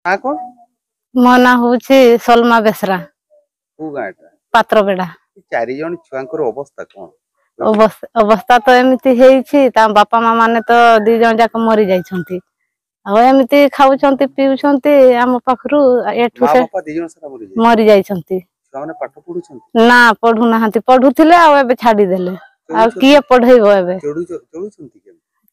ना कौन मो ना हूँ सलमा बेसरा पात्रबेड़ा। चारि जन छुआंकर अवस्था कौन अवस्था तो एमती बापा माँ माने तो 2 जन जाक मरी जाइछंती। एमती खाउछंती पीउछंती आम पाखरु एठु से मरी जाइछंती। ना पढ़ु नाहंती पढ़ुथिले आ एबे छाडी देले आ किए पढैबो एबे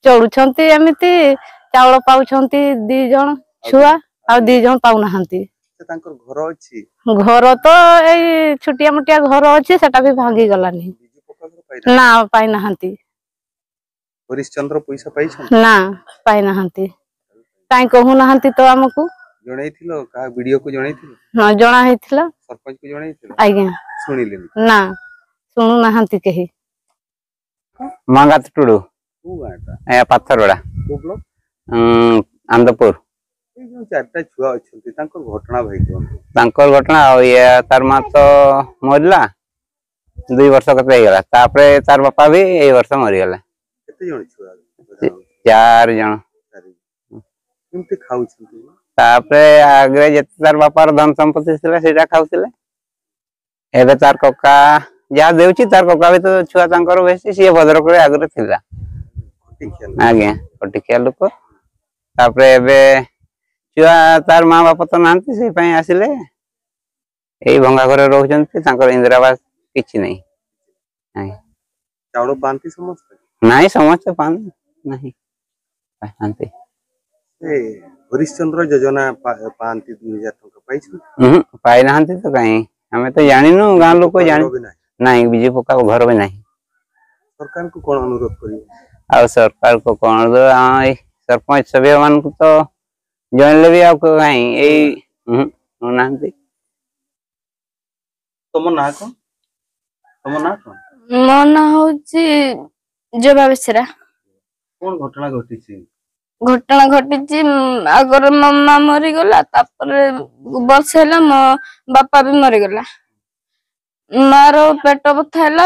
चढ़ुछंती एमती चावल पाउछंती 2 जन छुआ आ 2 जन पाउ नाहंती। घर तो एई छुटिया मुटिया घर अछि सेटा भी भांगी गलानी ना पाइ नाहंती। हरिश्चंद्र पैसा पाइछन ना पाइ नाहंती काई कहू नाहंती तो हमकु जणैथिलो का वीडियो को जणैथिलो हां जणा हेथिला सरपंच को जणैथिलो आज्ञा सुनिले ना सुनु नाहंती केही। मांगात टुडू ए पाथरबेड़ा आंदपुर चारटा छुआ अछंती तांकर घटना भाई कोन तांकर घटना ये तार मा तो मरला 2 वर्ष कते गला तापरे तार बापा भी ए वर्ष मरि गला। केते जण छुआ 4 जण केमते खाउछंती तापरे आगे जते तार बापार धन संपत्ति थिला सेटा खाउथिले एबे तार कक्का जा देउची तार कक्का भी तो छुआ तांकर बेसी से भद्रक रे आगरे थिला आगे पटिकिया लोक तापरे एबे छुआ तार माँ बापा तो नांती से पई आसिले एई भंगा घरे रहउचंती तांकर इंदिरावास किछि नहीं चावल पांती समस्त नहीं समस्त पान नहीं पांती ए हरिश्चंद्र योजना पांती 2000 टका पाइछ पाइ नांती तो काई हमें तो जानिनु गां लोक जानि नहीं बिजू पक्का घर में नहीं। सरकार को कोन अनुरोध करियो आ सरकार को कोन दो सरपंच सभ्य मान को तो जानले भी आप काई एई नांती। तुम ना कोन मो ना होची जबा बेसरा कोन घटना घटिची आगर मम्मा मरी गला तापर वर्ष हैला मो बापा भी मरी गला मारो पेट बथा हैला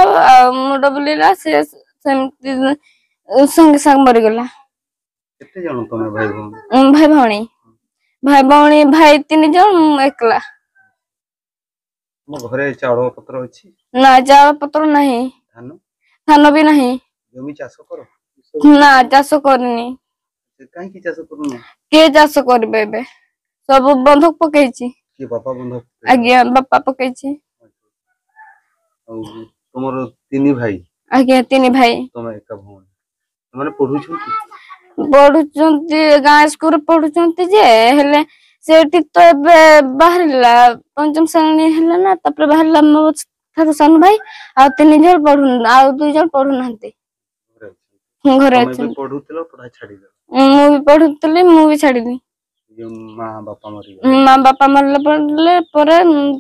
मुंड बुलीला से सेमती संग संग मरी गला। केते जण तमे भाई भौणी भाई 3 जण एकला मो घरे चावल पत्र अछि ना चावल पत्र नहीं धान भी नहीं जमी चाष करो ना चाष करनी काई की चाष करू के चाष करबे बे सब बंधक पकेछि के बापा बंधक आज्ञा बापा पकेछि और तुमरो 3 भाई आज्ञा 3 भाई तमे एका भौणी माने पढुछंती गां स्कूल पढुछंती जे हेले सेठी तो एबे बाहरला पंचम श्रेणी हैला ना तापर बाहरला मो थारो सन भाई आ 3 जण पढुन आ 2 जण पढु नांती घरे तमे पढुतलो पढा छाडी दे मु भी पढुतली मु भी छाडी दी मां बापा मरले पडले पर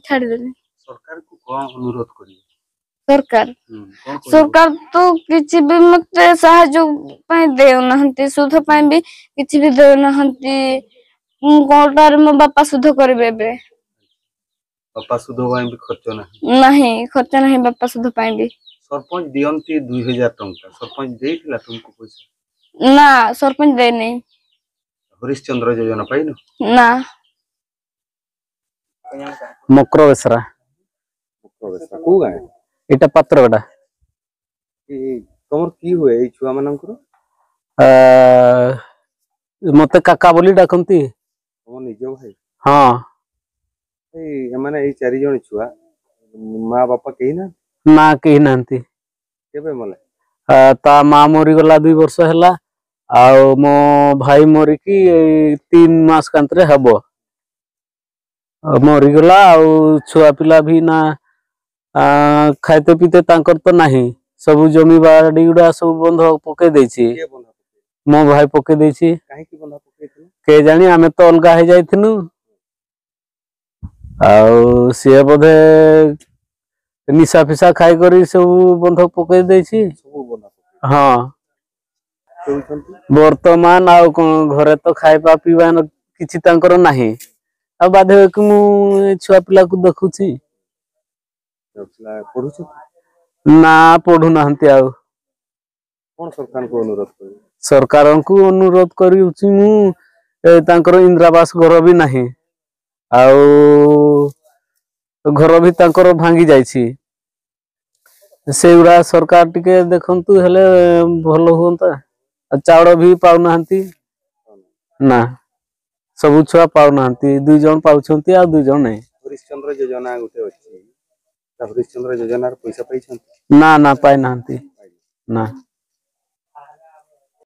छाडी देली। सरकार को कोन अनुरोध करियो सरकार तो किछि भी मते सहायता पय देउ नहंती सुध पय भी किछि भी देउ नहंती कोटार मो बापा सुध करबे बे बापा सुध पय भी खर्च नहीं बापा सुध पय भी सरपंच दियंती 2000 टंका सरपंच देइथिला तुमको पैसा ना सरपंच दे नहीं हरिश्चंद्र योजना पाइनो ना मकर बेसरा को गाय एटा पात्रबेड़ा तमर की हुए ए छुआ मानकर मते काका बोली डाकंती तम निज भाई हां ए माने ए 4 जण छुआ मां बापा केही ना केही नांती केबे मले ता मां मरी गला 2 वर्ष हैला आ मो भाई मरी की 3 मास कांतरे हबो मरी गला आ छुआ पिला भी ना खाइते पीते तांकर तो नहीं सब जमी बाड़ी गुडा सब बंध पके देछि मो भाई पके देछि काहे की बंध पके के जानी हमें तो अलगा हे जाइथिनु आ से बोधे निशा फिसा खाई करी सब बंध पके देछि हां वर्तमान आ घरे तो खाइबा पीबा किछि तांकर नाही आ बाधे कि मु छुआ पिला को देखुछि ना पढ़ु नाहंती आ कोन सरकार को अनुरोध करिउछि मु तांकर इंदिरावास घर भी नाही ଆଉ ଘର ବି ତାଙ୍କର ଭାଙ୍ଗି ଯାଇଛି। ସେଇଗୁଡା ସରକାର ଟିକେ ଦେଖନ୍ତୁ ହେଲେ ଭଲ ହୁଅନ୍ତା। ଆଉ ଚାଉଳ ବି ପାଉନାହାନ୍ତି ନା, ସବୁ ଛୁଆ ପାଉନାହାନ୍ତି, 2 ଜଣ ପାଉଛନ୍ତି ଆଉ 2 ଜଣ ନାହିଁ। ହରିଶ୍ଚନ୍ଦ୍ର ଯୋଜନା ଗୋଟେ ଅଛି, ହରିଶ୍ଚନ୍ଦ୍ର ଯୋଜନାର ପଇସା ପାଇଛନ୍ତି? ନା ପାଇନାହାନ୍ତି ନା।